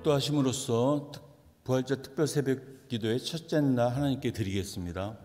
축도하심으로써 부활절 특별 새벽 기도의 첫째 날 하나님께 드리겠습니다.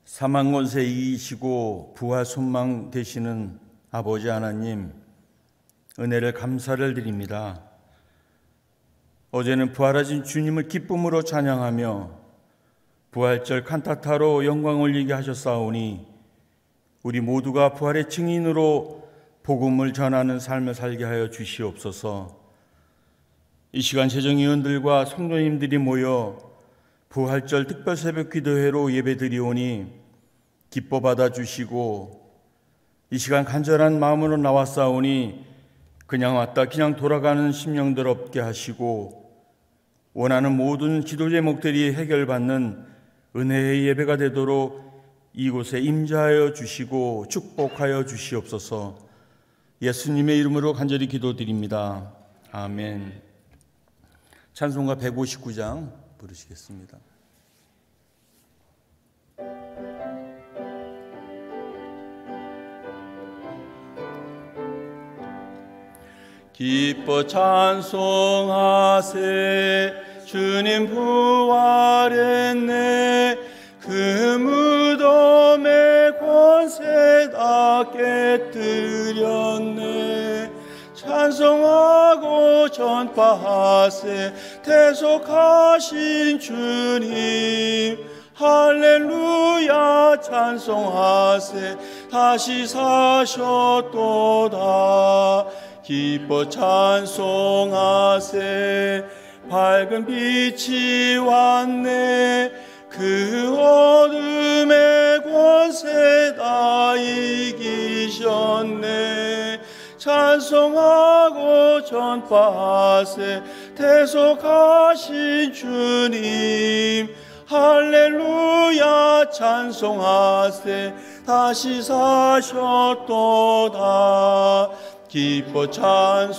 사망 권세 이기시고 부활 소망 되시는 아버지 하나님, 은혜를 감사를 드립니다. 어제는 부활하신 주님을 기쁨으로 찬양하며 부활절 칸타타로 영광 올리게 하셨사오니 우리 모두가 부활의 증인으로 복음을 전하는 삶을 살게 하여 주시옵소서. 이 시간 재정위원들과 성도님들이 모여 부활절 특별 새벽 기도회로 예배드리오니 기뻐 받아주시고, 이 시간 간절한 마음으로 나왔사오니 그냥 왔다 그냥 돌아가는 심령들 없게 하시고, 원하는 모든 기도 제목들이 해결받는 은혜의 예배가 되도록 이곳에 임재하여 주시고 축복하여 주시옵소서. 예수님의 이름으로 간절히 기도드립니다. 아멘. 찬송가 159장 부르시겠습니다. 기뻐 찬송하세, 주님 부활했네. 그 무덤의 권세 다 깨뜨렸네. 찬송하고 전파하세, 대속하신 주님. 할렐루야 찬송하세, 다시 사셨도다. 기뻐 찬송하세, 밝은 빛이 왔네. 그 어둠의 권세 다 이기셨네. 찬송하고 전파하세, 대속하신 주님. 할렐루야 찬송하세, 다시 사셨도다. 기뻐 찬송하세,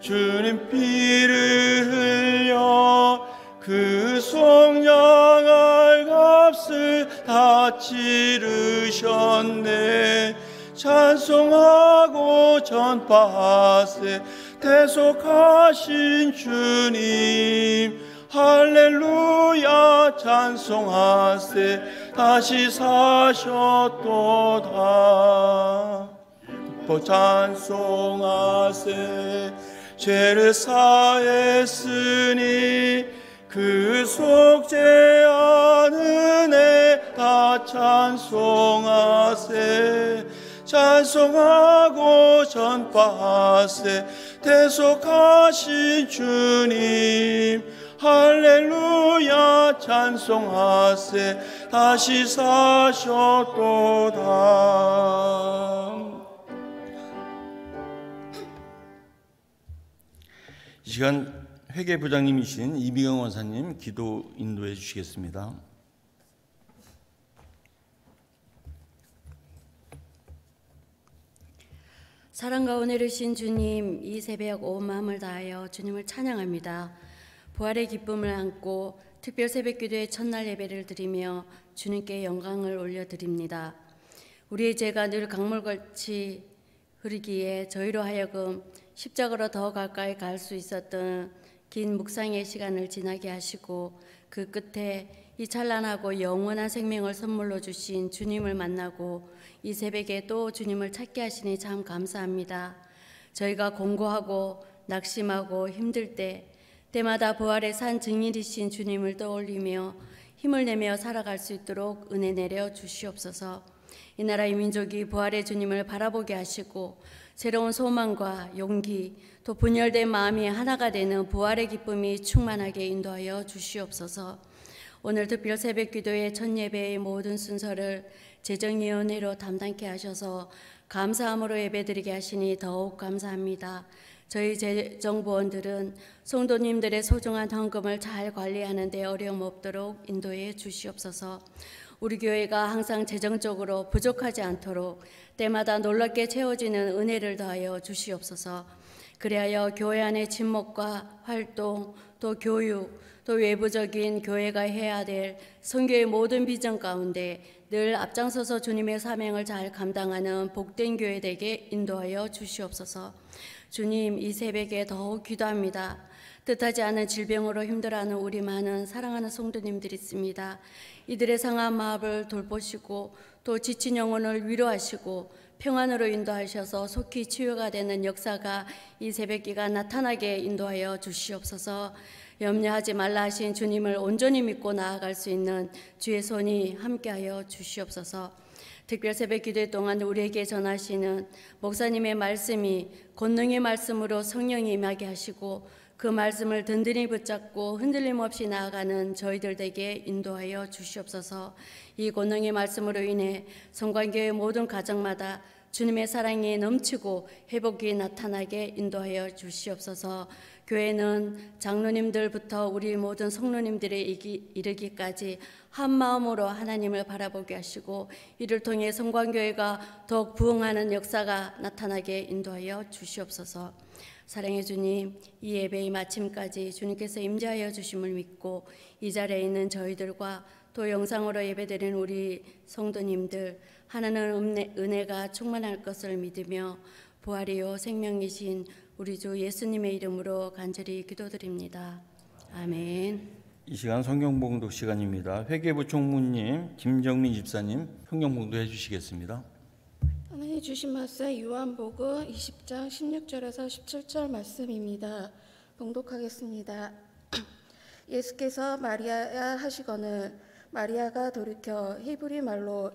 주님 피를 흘려 그 속량할 값을 다 치르셨네. 찬송하고 전파하세, 대속하신 주님. 할렐루야 찬송하세, 다시 사셨도다. 기뻐 찬송하세, 죄를 사했으니 그 속죄한 은혜 다 찬송하세. 찬송하고 전파하세, 대속하신 주님. 할렐루야 찬송하세, 다시 사셨도다. 이 시간 회계부장님이신 이미경 원사님 기도 인도해 주시겠습니다. 사랑과 은혜로우신 주님, 이 새벽 온 마음을 다하여 주님을 찬양합니다. 부활의 기쁨을 안고 특별 새벽 기도의 첫날 예배를 드리며 주님께 영광을 올려드립니다. 우리의 죄가 늘 강물같이 흐르기에 저희로 하여금 십자가로 더 가까이 갈 수 있었던 긴 묵상의 시간을 지나게 하시고, 그 끝에 이 찬란하고 영원한 생명을 선물로 주신 주님을 만나고 이 새벽에 또 주님을 찾게 하시니 참 감사합니다. 저희가 공고하고 낙심하고 힘들 때마다 부활의 산 증인이신 주님을 떠올리며 힘을 내며 살아갈 수 있도록 은혜 내려 주시옵소서. 이 나라의 민족이 부활의 주님을 바라보게 하시고 새로운 소망과 용기, 또 분열된 마음이 하나가 되는 부활의 기쁨이 충만하게 인도하여 주시옵소서. 오늘 특별 새벽기도의 첫 예배의 모든 순서를 재정위원회로 담당케 하셔서 감사함으로 예배드리게 하시니 더욱 감사합니다. 저희 재정부원들은 성도님들의 소중한 헌금을 잘 관리하는 데 어려움 없도록 인도해 주시옵소서. 우리 교회가 항상 재정적으로 부족하지 않도록 때마다 놀랍게 채워지는 은혜를 더하여 주시옵소서. 그리하여 교회 안의 친목과 활동, 또 교육, 또 외부적인 교회가 해야 될 선교의 모든 비전 가운데 늘 앞장서서 주님의 사명을 잘 감당하는 복된 교회 되게 인도하여 주시옵소서. 주님, 이 새벽에 더욱 기도합니다. 뜻하지 않은 질병으로 힘들어하는 우리 많은 사랑하는 성도님들이 있습니다. 이들의 상한 마음을 돌보시고 또 지친 영혼을 위로하시고 평안으로 인도하셔서 속히 치유가 되는 역사가 이 새벽기가 나타나게 인도하여 주시옵소서. 염려하지 말라 하신 주님을 온전히 믿고 나아갈 수 있는 주의 손이 함께하여 주시옵소서. 특별 새벽 기도회 동안 우리에게 전하시는 목사님의 말씀이 권능의 말씀으로 성령이 임하게 하시고 그 말씀을 든든히 붙잡고 흔들림 없이 나아가는 저희들 되게 인도하여 주시옵소서. 이 권능의 말씀으로 인해 성관교회 모든 가정마다 주님의 사랑이 넘치고 회복이 나타나게 인도하여 주시옵소서. 교회는 장로님들부터 우리 모든 성로님들에 이르기까지 한 마음으로 하나님을 바라보게 하시고 이를 통해 성관교회가 더욱 부흥하는 역사가 나타나게 인도하여 주시옵소서. 사랑의 주님, 이 예배의 마침까지 주님께서 임재하여 주심을 믿고 이 자리에 있는 저희들과 또 영상으로 예배드리는 우리 성도님들 하나님의 은혜가 충만할 것을 믿으며 부활이요 생명이신 우리 주 예수님의 이름으로 간절히 기도드립니다. 아멘. 이 시간 성경 봉독 시간입니다. 회계부 총무님, 김정민 집사님 성경 봉독해 주시겠습니다. 하나님 주신 말씀 요한복음 20장 16절에서 17절 말씀입니다. 봉독하겠습니다. 예수께서 마리아야 하시거늘 마리아가 돌이켜 히브리 말로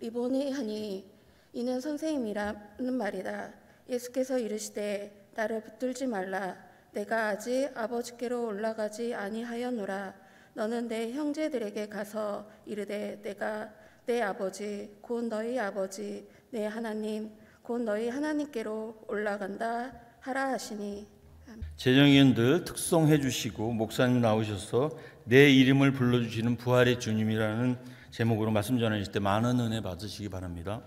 리보니 하니 이는 선생님이라는 말이다. 예수께서 이르시되 나를 붙들지 말라. 내가 아직 아버지께로 올라가지 아니하였노라. 너는 내 형제들에게 가서 이르되 내가 내 아버지 곧 너희 아버지 내 하나님 곧 너희 하나님께로 올라간다 하라 하시니. 재정위원들 특송해 주시고 목사님 나오셔서 내 이름을 불러주시는 부활의 주님이라는 제목으로 말씀 전하실 때 많은 은혜 받으시기 바랍니다.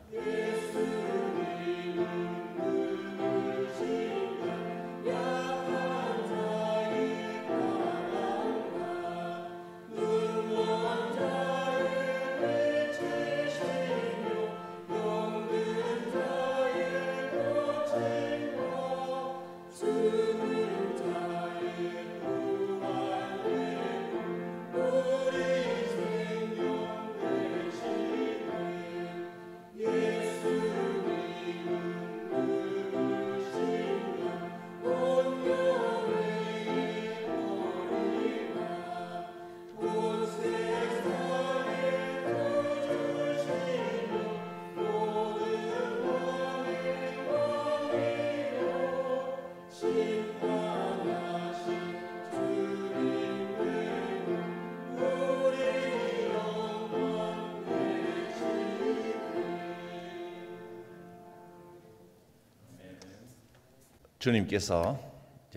주님께서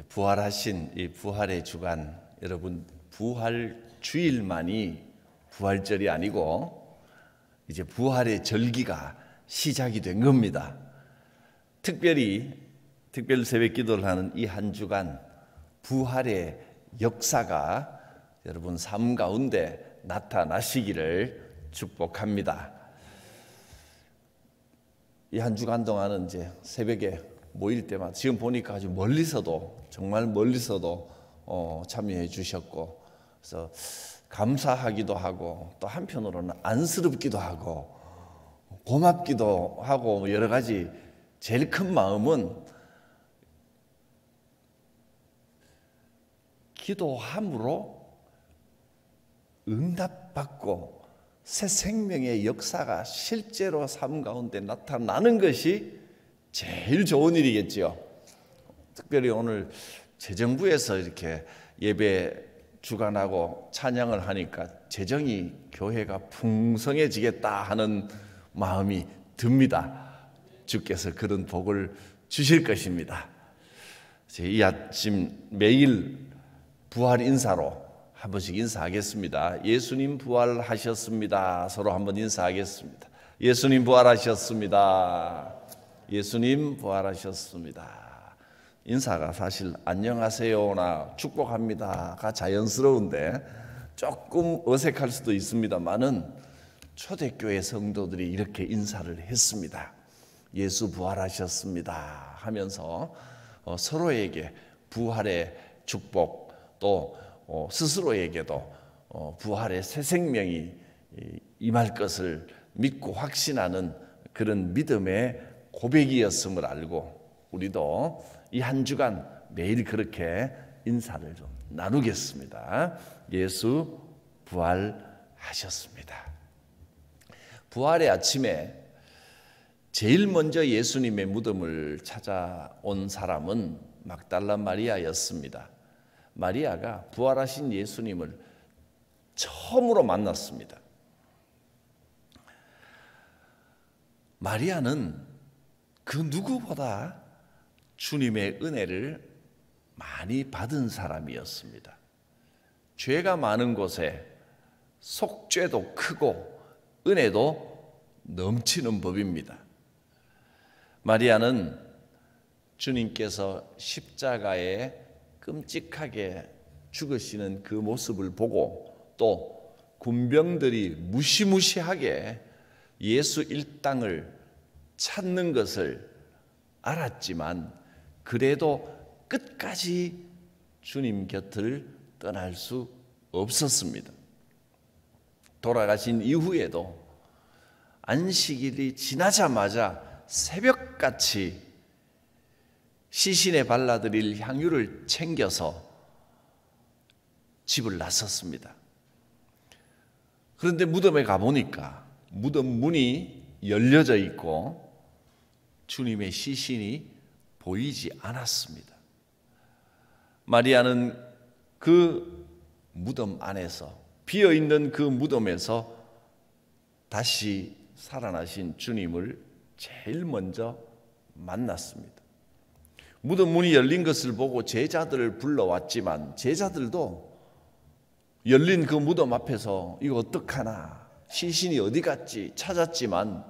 부활하신 이 부활의 주간, 여러분 부활 주일만이 부활절이 아니고 이제 부활의 절기가 시작이 된 겁니다. 특별히 특별 새벽 기도를 하는 이 한 주간 부활의 역사가 여러분 삶 가운데 나타나시기를 축복합니다. 이 한 주간 동안은 이제 새벽에 모일 때마다 지금 보니까 아주 멀리서도 정말 멀리서도 참여해 주셨고 그래서 감사하기도 하고 또 한편으로는 안쓰럽기도 하고 고맙기도 하고 여러 가지 제일 큰 마음은 기도함으로 응답받고 새 생명의 역사가 실제로 삶 가운데 나타나는 것이 제일 좋은 일이겠죠. 특별히 오늘 재정부에서 이렇게 예배 주관하고 찬양을 하니까 재정이 교회가 풍성해지겠다 하는 마음이 듭니다. 주께서 그런 복을 주실 것입니다. 이 아침 매일 부활 인사로 한 번씩 인사하겠습니다. 예수님 부활하셨습니다. 서로 한번 인사하겠습니다. 예수님 부활하셨습니다. 예수님 부활하셨습니다. 인사가 사실 안녕하세요나 축복합니다가 자연스러운데 조금 어색할 수도 있습니다만은 초대교회 성도들이 이렇게 인사를 했습니다. 예수 부활하셨습니다 하면서 서로에게 부활의 축복, 또 스스로에게도 부활의 새 생명이 임할 것을 믿고 확신하는 그런 믿음의 고백이었음을 알고 우리도 이 한 주간 매일 그렇게 인사를 좀 나누겠습니다. 예수 부활하셨습니다. 부활의 아침에 제일 먼저 예수님의 무덤을 찾아온 사람은 막달라 마리아였습니다. 마리아가 부활하신 예수님을 처음으로 만났습니다. 마리아는 그 누구보다 주님의 은혜를 많이 받은 사람이었습니다. 죄가 많은 곳에 속죄도 크고 은혜도 넘치는 법입니다. 마리아는 주님께서 십자가에 끔찍하게 죽으시는 그 모습을 보고 또 군병들이 무시무시하게 예수 일당을 찾는 것을 알았지만 그래도 끝까지 주님 곁을 떠날 수 없었습니다. 돌아가신 이후에도 안식일이 지나자마자 새벽같이 시신에 발라드릴 향유를 챙겨서 집을 나섰습니다. 그런데 무덤에 가보니까 무덤 문이 열려져 있고 주님의 시신이 보이지 않았습니다. 마리아는 그 무덤 안에서, 비어있는 그 무덤에서 다시 살아나신 주님을 제일 먼저 만났습니다. 무덤 문이 열린 것을 보고 제자들을 불러왔지만 제자들도 열린 그 무덤 앞에서 이거 어떡하나, 시신이 어디 갔지 찾았지만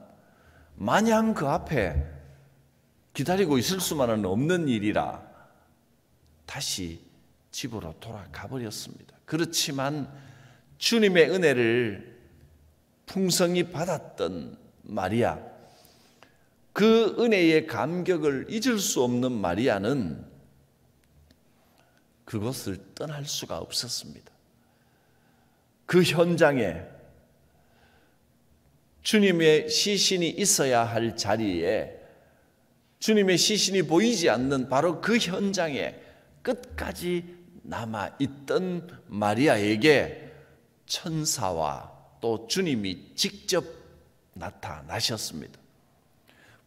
마냥 그 앞에 기다리고 있을 수만은 없는 일이라 다시 집으로 돌아가 버렸습니다. 그렇지만 주님의 은혜를 풍성히 받았던 마리아, 그 은혜의 감격을 잊을 수 없는 마리아는 그것을 떠날 수가 없었습니다. 그 현장에 주님의 시신이 있어야 할 자리에 주님의 시신이 보이지 않는 바로 그 현장에 끝까지 남아있던 마리아에게 천사와 또 주님이 직접 나타나셨습니다.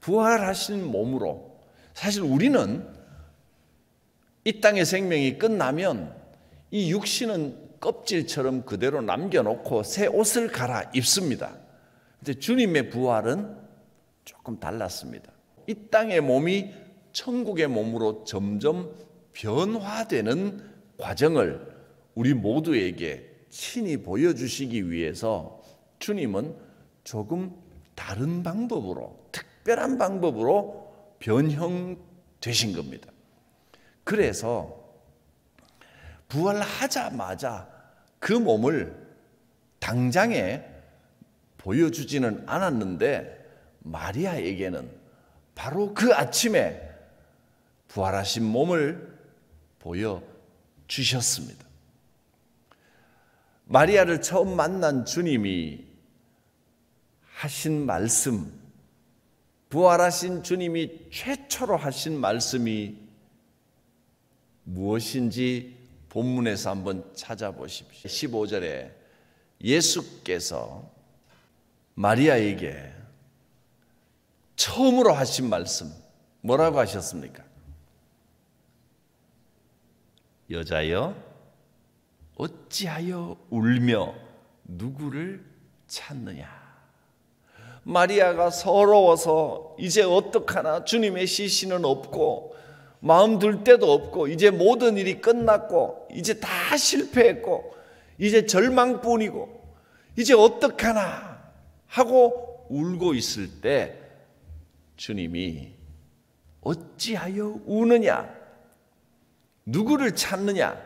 부활하신 몸으로, 사실 우리는 이 땅의 생명이 끝나면 이 육신은 껍질처럼 그대로 남겨놓고 새 옷을 갈아입습니다. 근데 주님의 부활은 조금 달랐습니다. 이 땅의 몸이 천국의 몸으로 점점 변화되는 과정을 우리 모두에게 친히 보여주시기 위해서 주님은 조금 다른 방법으로, 특별한 방법으로 변형되신 겁니다. 그래서 부활하자마자 그 몸을 당장에 보여주지는 않았는데 마리아에게는 바로 그 아침에 부활하신 몸을 보여주셨습니다. 마리아를 처음 만난 주님이 하신 말씀, 부활하신 주님이 최초로 하신 말씀이 무엇인지 본문에서 한번 찾아보십시오. 15절에 예수께서 마리아에게 처음으로 하신 말씀 뭐라고 하셨습니까? 여자여 어찌하여 울며 누구를 찾느냐. 마리아가 서러워서 이제 어떡하나, 주님의 시신은 없고 마음 둘 데도 없고 이제 모든 일이 끝났고 이제 다 실패했고 이제 절망뿐이고 이제 어떡하나 하고 울고 있을 때 주님이 어찌하여 우느냐, 누구를 찾느냐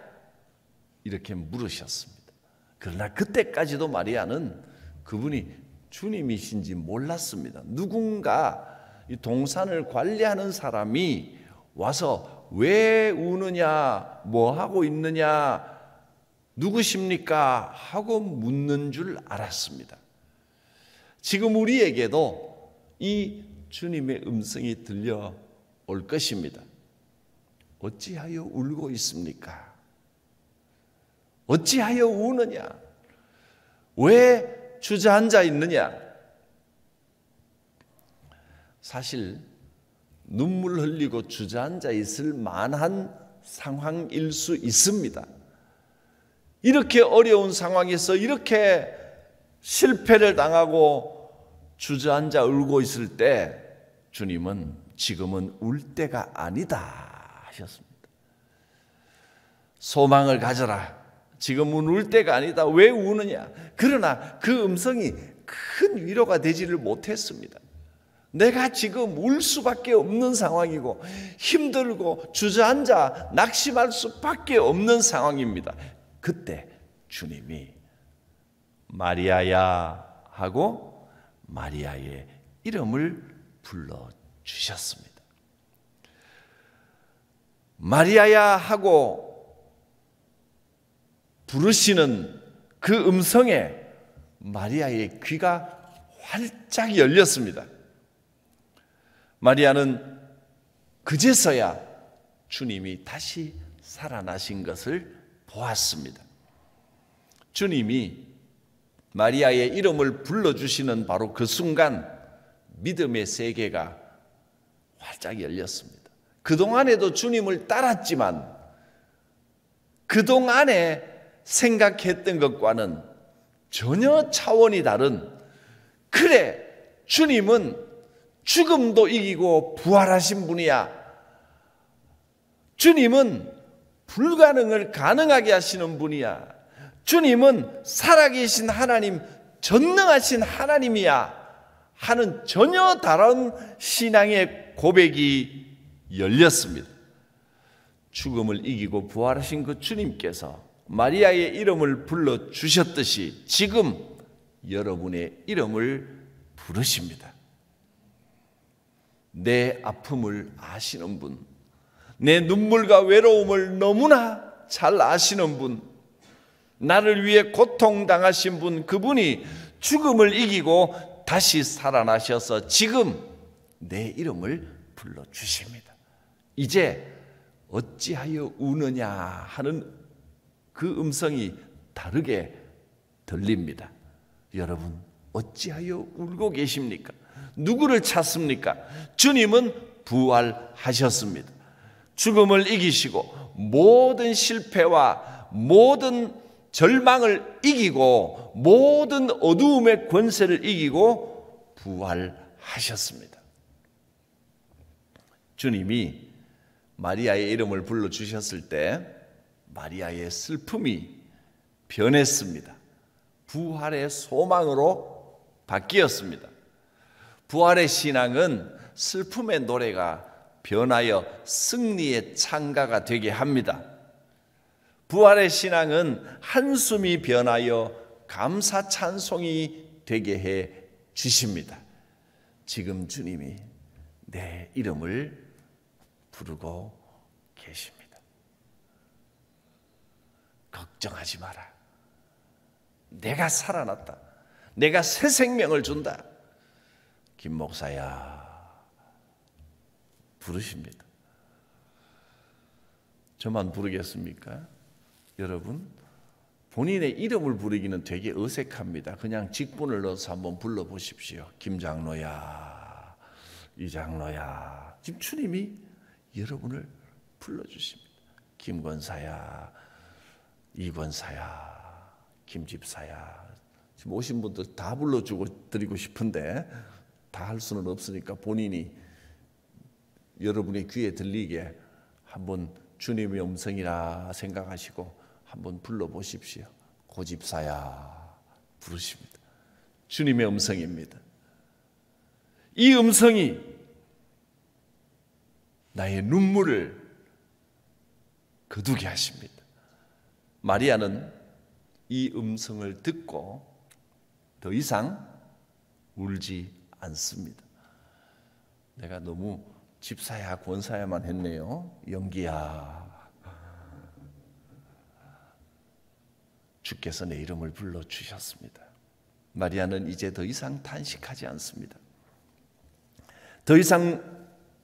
이렇게 물으셨습니다. 그러나 그때까지도 마리아는 그분이 주님이신지 몰랐습니다. 누군가 이 동산을 관리하는 사람이 와서 왜 우느냐, 뭐 하고 있느냐, 누구십니까 하고 묻는 줄 알았습니다. 지금 우리에게도 이 주님의 음성이 들려올 것입니다. 어찌하여 울고 있습니까? 어찌하여 우느냐? 왜 주저앉아 있느냐? 사실 눈물 흘리고 주저앉아 있을 만한 상황일 수 있습니다. 이렇게 어려운 상황에서 이렇게 실패를 당하고 주저앉아 울고 있을 때 주님은 지금은 울 때가 아니다 하셨습니다. 소망을 가져라. 지금은 울 때가 아니다. 왜 우느냐? 그러나 그 음성이 큰 위로가 되지를 못했습니다. 내가 지금 울 수밖에 없는 상황이고 힘들고 주저앉아 낙심할 수밖에 없는 상황입니다. 그때 주님이 마리아야 하고 마리아의 이름을 불러주셨습니다. 마리아야 하고 부르시는 그 음성에 마리아의 귀가 활짝 열렸습니다. 마리아는 그제서야 주님이 다시 살아나신 것을 보았습니다. 주님이 마리아의 이름을 불러주시는 바로 그 순간 믿음의 세계가 활짝 열렸습니다. 그동안에도 주님을 따랐지만 그동안에 생각했던 것과는 전혀 차원이 다른, 그래 주님은 죽음도 이기고 부활하신 분이야. 주님은 불가능을 가능하게 하시는 분이야. 주님은 살아계신 하나님, 전능하신 하나님이야 하는 전혀 다른 신앙의 고백이 열렸습니다. 죽음을 이기고 부활하신 그 주님께서 마리아의 이름을 불러주셨듯이 지금 여러분의 이름을 부르십니다. 내 아픔을 아시는 분, 내 눈물과 외로움을 너무나 잘 아시는 분, 나를 위해 고통당하신 분, 그분이 죽음을 이기고 다시 살아나셔서 지금 내 이름을 불러주십니다. 이제 어찌하여 우느냐 하는 그 음성이 다르게 들립니다. 여러분, 어찌하여 울고 계십니까? 누구를 찾습니까? 주님은 부활하셨습니다. 죽음을 이기시고 모든 실패와 모든 절망을 이기고 모든 어두움의 권세를 이기고 부활하셨습니다. 주님이 마리아의 이름을 불러주셨을 때 마리아의 슬픔이 변했습니다. 부활의 소망으로 바뀌었습니다. 부활의 신앙은 슬픔의 노래가 변하여 승리의 창가가 되게 합니다. 부활의 신앙은 한숨이 변하여 감사 찬송이 되게 해 주십니다. 지금 주님이 내 이름을 부르고 계십니다. 걱정하지 마라. 내가 살아났다. 내가 새 생명을 준다. 김 목사야 부르십니다. 저만 부르겠습니까? 여러분, 본인의 이름을 부르기는 되게 어색합니다. 그냥 직분을 넣어서 한번 불러보십시오. 김 장로야, 이 장로야. 지금 주님이 여러분을 불러주십니다. 김 권사야, 이권사야, 김집사야, 지금 오신 분들 다 불러주고 드리고 싶은데 다 할 수는 없으니까 본인이 여러분의 귀에 들리게 한번 주님의 음성이라 생각하시고 한번 불러보십시오. 고집사야 부르십니다. 주님의 음성입니다. 이 음성이 나의 눈물을 거두게 하십니다. 마리아는 이 음성을 듣고 더 이상 울지 않습니다. 내가 너무 집사야 권사야만 했네요. 연기야, 주께서 내 이름을 불러주셨습니다. 마리아는 이제 더 이상 탄식하지 않습니다. 더 이상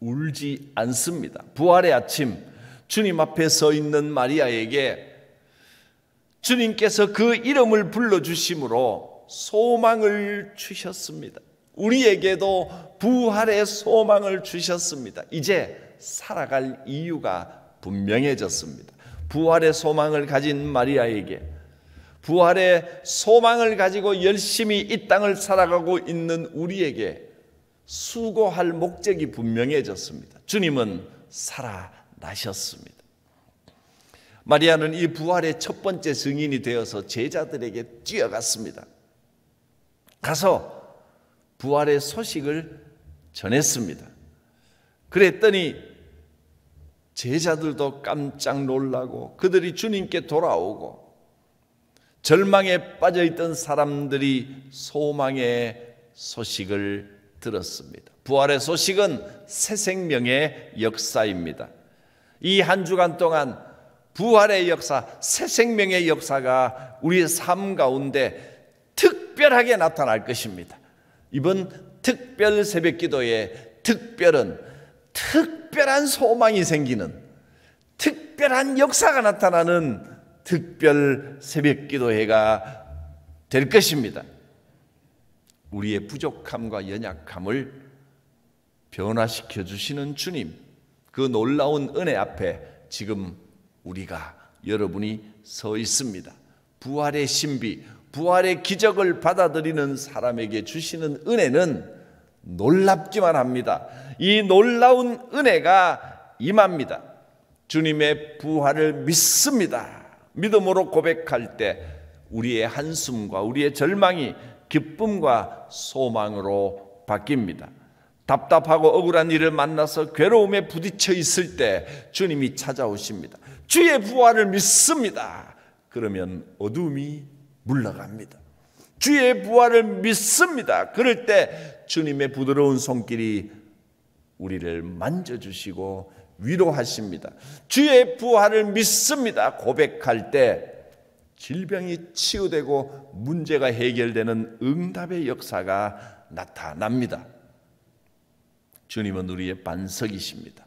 울지 않습니다. 부활의 아침, 주님 앞에 서 있는 마리아에게 주님께서 그 이름을 불러주심으로 소망을 주셨습니다. 우리에게도 부활의 소망을 주셨습니다. 이제 살아갈 이유가 분명해졌습니다. 부활의 소망을 가진 마리아에게, 부활의 소망을 가지고 열심히 이 땅을 살아가고 있는 우리에게 수고할 목적이 분명해졌습니다. 주님은 살아나셨습니다. 마리아는 이 부활의 첫 번째 증인이 되어서 제자들에게 뛰어갔습니다. 가서 부활의 소식을 전했습니다. 그랬더니 제자들도 깜짝 놀라고 그들이 주님께 돌아오고 절망에 빠져있던 사람들이 소망의 소식을 들었습니다. 부활의 소식은 새 생명의 역사입니다. 이 한 주간 동안 부활의 역사, 새 생명의 역사가 우리의 삶 가운데 특별하게 나타날 것입니다. 이번 특별 새벽기도의 특별은 특별한 소망이 생기는, 특별한 역사가 나타나는 특별 새벽기도회가 될 것입니다. 우리의 부족함과 연약함을 변화시켜 주시는 주님, 그 놀라운 은혜 앞에 지금 우리가, 여러분이 서 있습니다. 부활의 신비, 부활의 기적을 받아들이는 사람에게 주시는 은혜는 놀랍기만 합니다. 이 놀라운 은혜가 임합니다. 주님의 부활을 믿습니다. 믿음으로 고백할 때 우리의 한숨과 우리의 절망이 기쁨과 소망으로 바뀝니다. 답답하고 억울한 일을 만나서 괴로움에 부딪혀 있을 때 주님이 찾아오십니다. 주의 부활을 믿습니다. 그러면 어둠이 물러갑니다. 주의 부활을 믿습니다. 그럴 때 주님의 부드러운 손길이 우리를 만져주시고 위로하십니다. 주의 부활을 믿습니다. 고백할 때 질병이 치유되고 문제가 해결되는 응답의 역사가 나타납니다. 주님은 우리의 반석이십니다.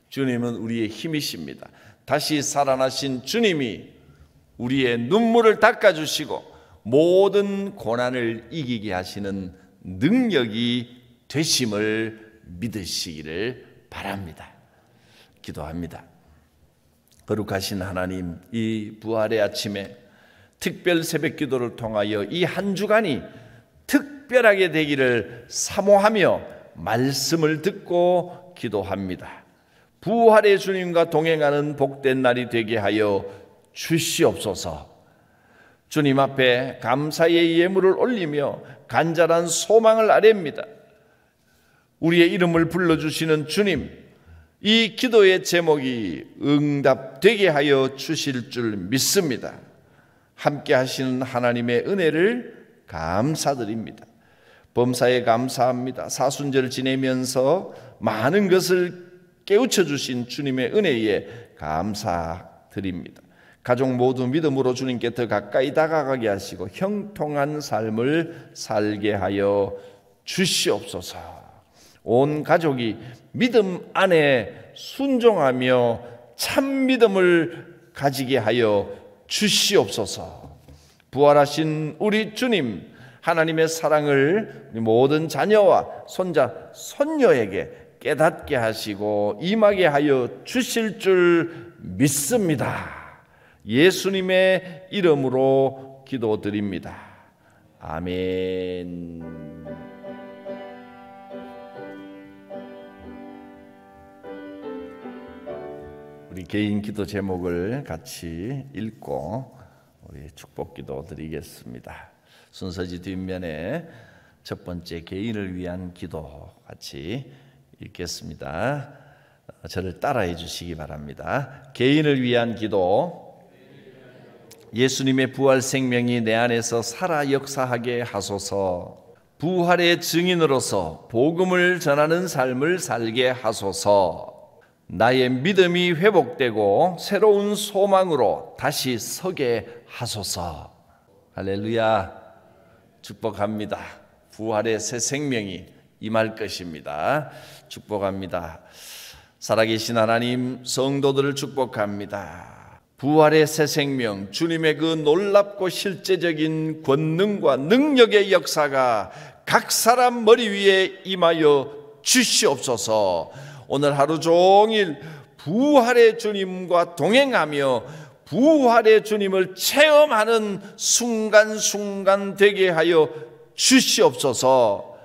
주님은 우리의 힘이십니다. 다시 살아나신 주님이 우리의 눈물을 닦아주시고 모든 고난을 이기게 하시는 능력이 되심을 믿으시기를 바랍니다. 기도합니다. 거룩하신 하나님, 이 부활의 아침에 특별 새벽기도를 통하여 이 한 주간이 특별하게 되기를 사모하며 말씀을 듣고 기도합니다. 부활의 주님과 동행하는 복된 날이 되게 하여 주시옵소서. 주님 앞에 감사의 예물을 올리며 간절한 소망을 아뢰입니다. 우리의 이름을 불러주시는 주님, 이 기도의 제목이 응답되게 하여 주실 줄 믿습니다. 함께 하시는 하나님의 은혜를 감사드립니다. 범사에 감사합니다. 사순절 지내면서 많은 것을 깨우쳐 주신 주님의 은혜에 감사드립니다. 가족 모두 믿음으로 주님께 더 가까이 다가가게 하시고 형통한 삶을 살게 하여 주시옵소서. 온 가족이 믿음 안에 순종하며 참 믿음을 가지게 하여 주시옵소서. 부활하신 우리 주님, 하나님의 사랑을 모든 자녀와 손자, 손녀에게 깨닫게 하시고 임하게 하여 주실 줄 믿습니다. 예수님의 이름으로 기도드립니다. 아멘. 우리 개인 기도 제목을 같이 읽고 우리 축복기도 드리겠습니다. 순서지 뒷면에 첫 번째 개인을 위한 기도 같이 읽겠습니다. 저를 따라해 주시기 바랍니다. 개인을 위한 기도. 예수님의 부활 생명이 내 안에서 살아 역사하게 하소서. 부활의 증인으로서 복음을 전하는 삶을 살게 하소서. 나의 믿음이 회복되고 새로운 소망으로 다시 서게 하소서. 할렐루야. 축복합니다. 부활의 새 생명이 임할 것입니다. 축복합니다. 살아계신 하나님, 성도들을 축복합니다. 부활의 새 생명, 주님의 그 놀랍고 실제적인 권능과 능력의 역사가 각 사람 머리 위에 임하여 주시옵소서. 오늘 하루 종일 부활의 주님과 동행하며 부활의 주님을 체험하는 순간순간 되게 하여 주시옵소서.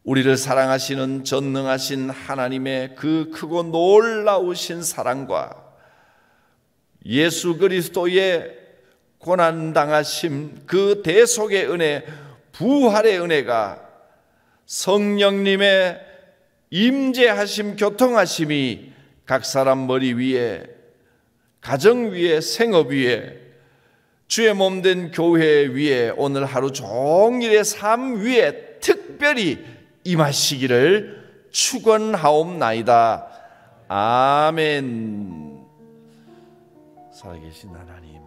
우리를 사랑하시는 전능하신 하나님의 그 크고 놀라우신 사랑과 예수 그리스도의 고난당하심, 그 대속의 은혜, 부활의 은혜가 성령님의 임재하심, 교통하심이 각 사람 머리 위에, 가정 위에, 생업 위에, 주의 몸된 교회 위에, 오늘 하루 종일의 삶 위에 특별히 임하시기를 축원하옵나이다. 아멘. 살아계신 하나님,